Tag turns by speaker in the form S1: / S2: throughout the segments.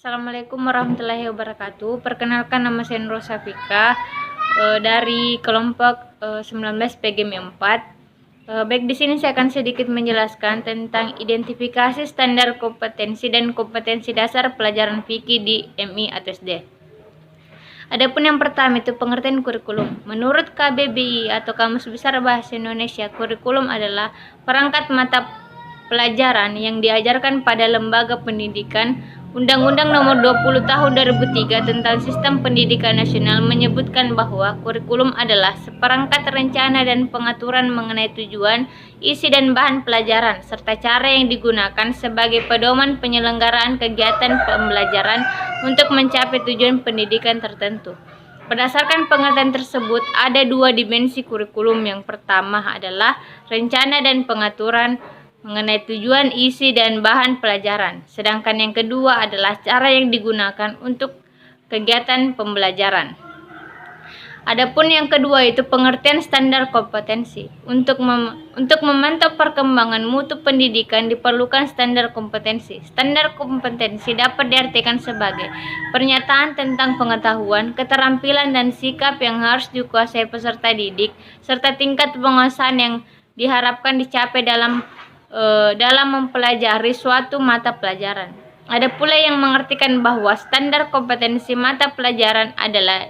S1: Assalamualaikum warahmatullahi wabarakatuh. Perkenalkan, nama saya Nurul Safika dari kelompok 19 PGM 4. Baik, di sini saya akan sedikit menjelaskan tentang identifikasi standar kompetensi dan kompetensi dasar pelajaran fikih di MI atau SD. Adapun yang pertama itu pengertian kurikulum. Menurut KBBI atau Kamus Besar Bahasa Indonesia, kurikulum adalah perangkat mata pelajaran yang diajarkan pada lembaga pendidikan. Undang-Undang Nomor 20 Tahun 2003 tentang Sistem Pendidikan Nasional menyebutkan bahwa kurikulum adalah seperangkat rencana dan pengaturan mengenai tujuan, isi dan bahan pelajaran, serta cara yang digunakan sebagai pedoman penyelenggaraan kegiatan pembelajaran untuk mencapai tujuan pendidikan tertentu. Berdasarkan pengertian tersebut, ada dua dimensi kurikulum. Yang pertama adalah rencana dan pengaturan mengenai tujuan, isi, dan bahan pelajaran. Sedangkan yang kedua adalah cara yang digunakan untuk kegiatan pembelajaran. Adapun yang kedua itu pengertian standar kompetensi. Untuk memantau perkembangan mutu pendidikan diperlukan standar kompetensi. Standar kompetensi dapat diartikan sebagai pernyataan tentang pengetahuan, keterampilan, dan sikap yang harus dikuasai peserta didik, serta tingkat penguasaan yang diharapkan dicapai dalam mempelajari suatu mata pelajaran. Ada pula yang mengartikan bahwa standar kompetensi mata pelajaran adalah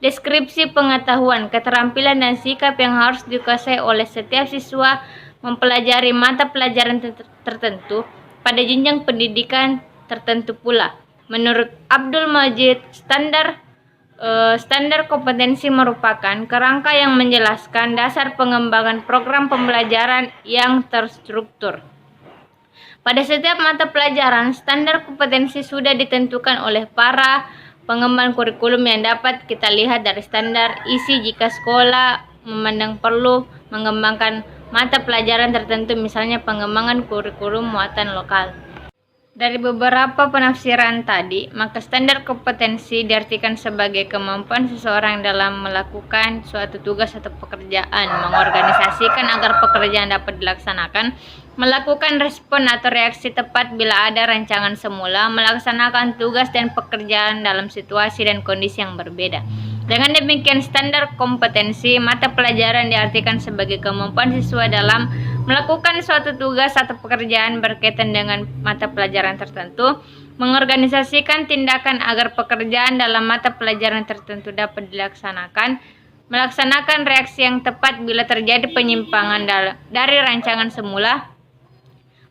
S1: deskripsi pengetahuan, keterampilan, dan sikap yang harus dikuasai oleh setiap siswa mempelajari mata pelajaran tertentu pada jenjang pendidikan tertentu pula. Menurut Abdul Majid, standar kompetensi merupakan kerangka yang menjelaskan dasar pengembangan program pembelajaran yang terstruktur. Pada setiap mata pelajaran, standar kompetensi sudah ditentukan oleh para pengembang kurikulum yang dapat kita lihat dari standar isi jika sekolah memandang perlu mengembangkan mata pelajaran tertentu, misalnya pengembangan kurikulum muatan lokal. Dari beberapa penafsiran tadi, maka standar kompetensi diartikan sebagai kemampuan seseorang dalam melakukan suatu tugas atau pekerjaan, mengorganisasikan agar pekerjaan dapat dilaksanakan, melakukan respon atau reaksi tepat bila ada rancangan semula, melaksanakan tugas dan pekerjaan dalam situasi dan kondisi yang berbeda. Dengan demikian, standar kompetensi mata pelajaran diartikan sebagai kemampuan siswa dalam melakukan suatu tugas atau pekerjaan berkaitan dengan mata pelajaran tertentu, mengorganisasikan tindakan agar pekerjaan dalam mata pelajaran tertentu dapat dilaksanakan, melaksanakan reaksi yang tepat bila terjadi penyimpangan dari rancangan semula,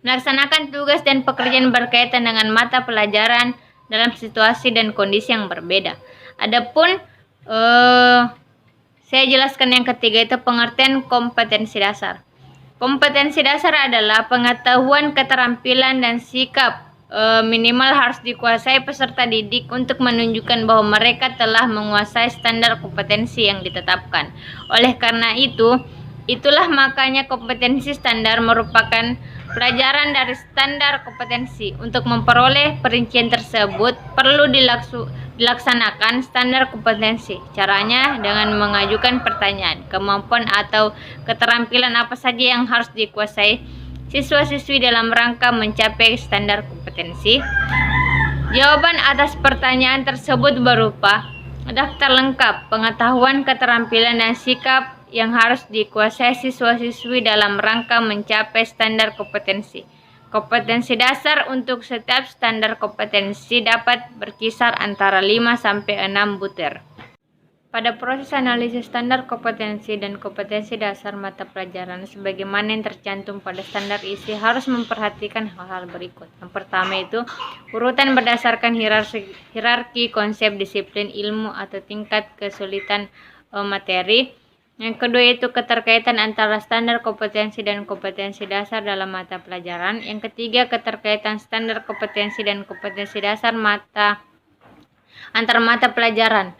S1: melaksanakan tugas dan pekerjaan berkaitan dengan mata pelajaran dalam situasi dan kondisi yang berbeda. Adapun saya jelaskan yang ketiga itu pengertian kompetensi dasar. Kompetensi dasar adalah pengetahuan, keterampilan, dan sikap minimal harus dikuasai peserta didik untuk menunjukkan bahwa mereka telah menguasai standar kompetensi yang ditetapkan. Oleh karena itulah makanya kompetensi standar merupakan pelajaran dari standar kompetensi. Untuk memperoleh perincian tersebut perlu dilaksanakan standar kompetensi. Caranya dengan mengajukan pertanyaan, kemampuan atau keterampilan apa saja yang harus dikuasai siswa-siswi dalam rangka mencapai standar kompetensi. Jawaban atas pertanyaan tersebut berupa daftar lengkap pengetahuan, keterampilan, dan sikap yang harus dikuasai siswa-siswi dalam rangka mencapai standar kompetensi. Kompetensi dasar untuk setiap standar kompetensi dapat berkisar antara 5 sampai 6 butir. Pada proses analisis standar kompetensi dan kompetensi dasar mata pelajaran sebagaimana yang tercantum pada standar isi harus memperhatikan hal-hal berikut. Yang pertama itu urutan berdasarkan hierarki konsep disiplin ilmu atau tingkat kesulitan materi. Yang kedua itu keterkaitan antara standar kompetensi dan kompetensi dasar dalam mata pelajaran. Yang ketiga keterkaitan standar kompetensi dan kompetensi dasar antar mata pelajaran.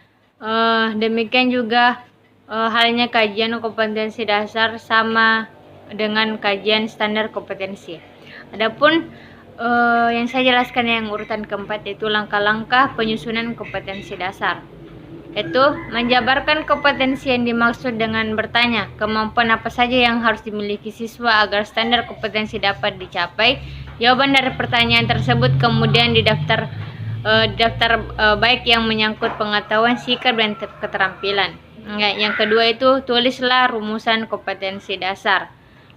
S1: Demikian juga halnya kajian kompetensi dasar sama dengan kajian standar kompetensi. Adapun yang saya jelaskan yang urutan keempat yaitu langkah-langkah penyusunan kompetensi dasar. Itu menjabarkan kompetensi yang dimaksud dengan bertanya kemampuan apa saja yang harus dimiliki siswa agar standar kompetensi dapat dicapai. Jawaban dari pertanyaan tersebut kemudian didaftar daftar baik yang menyangkut pengetahuan, sikap, dan keterampilan. Yang kedua itu tulislah rumusan kompetensi dasar.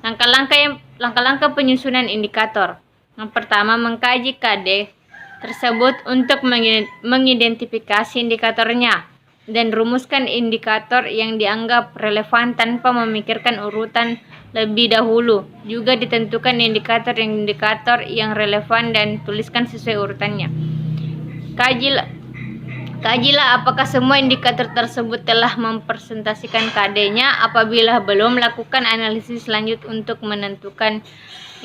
S1: Langkah-langkah penyusunan indikator. Yang pertama, mengkaji KD tersebut untuk mengidentifikasi indikatornya dan rumuskan indikator yang dianggap relevan tanpa memikirkan urutan lebih dahulu. Juga ditentukan indikator yang relevan dan tuliskan sesuai urutannya. Kajilah apakah semua indikator tersebut telah mempresentasikan KD-nya. Apabila belum, lakukan analisis lanjut untuk menentukan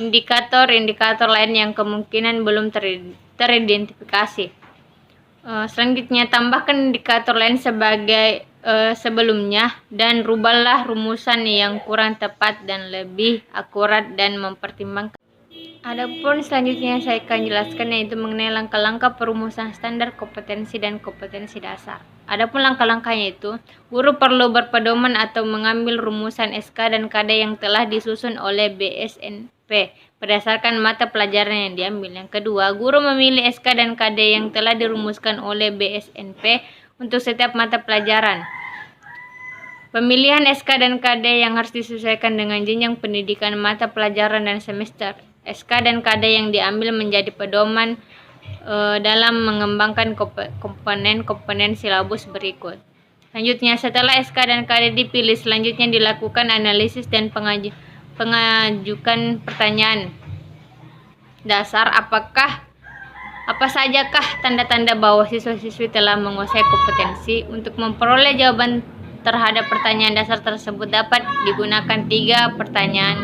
S1: indikator-indikator lain yang kemungkinan belum teridentifikasi. Selanjutnya, tambahkan indikator lain sebagai sebelumnya dan rubahlah rumusan yang kurang tepat dan lebih akurat dan mempertimbangkan. Adapun selanjutnya saya akan jelaskan yaitu mengenai langkah-langkah perumusan standar kompetensi dan kompetensi dasar. Adapun langkah-langkahnya itu, guru perlu berpedoman atau mengambil rumusan SK dan KD yang telah disusun oleh BSNP berdasarkan mata pelajaran yang diambil. Yang kedua, guru memilih SK dan KD yang telah dirumuskan oleh BSNP untuk setiap mata pelajaran. Pemilihan SK dan KD yang harus disesuaikan dengan jenjang pendidikan, mata pelajaran, dan semester. SK dan KD yang diambil menjadi pedoman dalam mengembangkan komponen silabus berikut. Selanjutnya, setelah SK dan KD dipilih, selanjutnya dilakukan analisis dan pengajukan pertanyaan dasar. Apa sajakah tanda-tanda bahwa siswa-siswi telah menguasai kompetensi? Untuk memperoleh jawaban terhadap pertanyaan dasar tersebut dapat digunakan 3 pertanyaan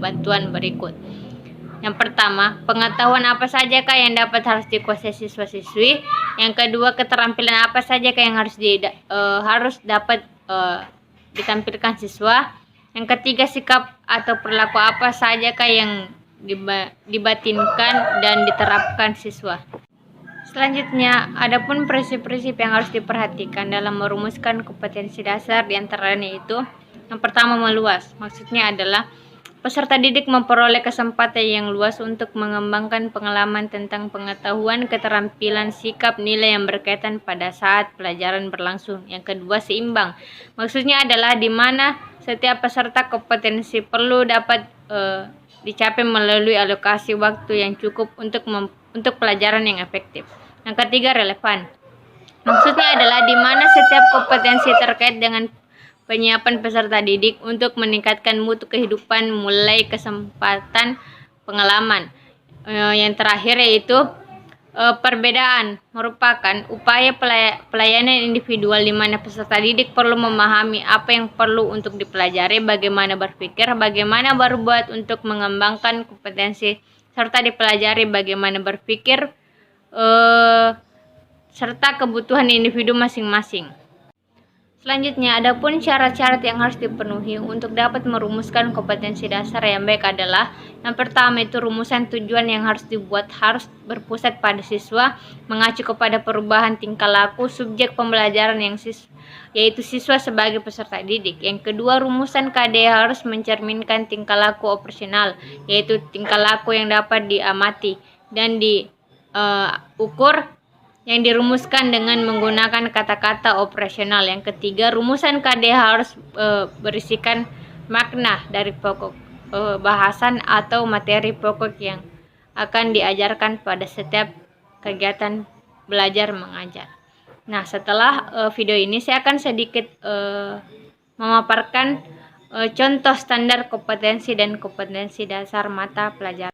S1: bantuan berikut. Yang pertama, pengetahuan apa sajakah yang harus dikuasai siswa-siswi? Yang kedua, keterampilan apa sajakah yang harus dapat ditampilkan siswa? Yang ketiga, sikap atau perilaku apa sajakah yang dibatinkan dan diterapkan siswa? Selanjutnya, adapun prinsip-prinsip yang harus diperhatikan dalam merumuskan kompetensi dasar, diantaranya itu yang pertama, meluas. Maksudnya adalah peserta didik memperoleh kesempatan yang luas untuk mengembangkan pengalaman tentang pengetahuan, keterampilan, sikap, nilai yang berkaitan pada saat pelajaran berlangsung. Yang kedua, seimbang. Maksudnya adalah di mana setiap peserta kompetensi perlu dapat dicapai melalui alokasi waktu yang cukup untuk pelajaran yang efektif. Yang ketiga, relevan. Maksudnya adalah di mana setiap kompetensi terkait dengan penyiapan peserta didik untuk meningkatkan mutu kehidupan mulai kesempatan pengalaman. Yang terakhir yaitu perbedaan merupakan upaya pelayanan individual di mana peserta didik perlu memahami apa yang perlu untuk dipelajari, bagaimana berpikir, bagaimana berbuat untuk mengembangkan kompetensi serta dipelajari bagaimana berpikir serta kebutuhan individu masing-masing. Selanjutnya, adapun syarat-syarat yang harus dipenuhi untuk dapat merumuskan kompetensi dasar yang baik adalah yang pertama itu rumusan tujuan yang harus dibuat harus berpusat pada siswa, mengacu kepada perubahan tingkah laku subjek pembelajaran yaitu siswa sebagai peserta didik. Yang kedua, rumusan KD harus mencerminkan tingkah laku operasional, yaitu tingkah laku yang dapat diamati dan diukur yang dirumuskan dengan menggunakan kata-kata operasional. Yang ketiga, rumusan KD harus berisikan makna dari pokok bahasan atau materi pokok yang akan diajarkan pada setiap kegiatan belajar mengajar. Nah, setelah video ini saya akan sedikit memaparkan contoh standar kompetensi dan kompetensi dasar mata pelajaran.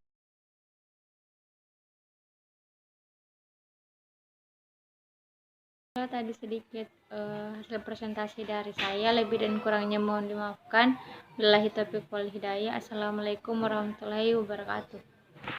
S1: Tadi sedikit hasil presentasi dari saya, lebih dan kurangnya mohon dimaafkan. Billahi taufiq wal hidayah. Assalamualaikum warahmatullahi wabarakatuh.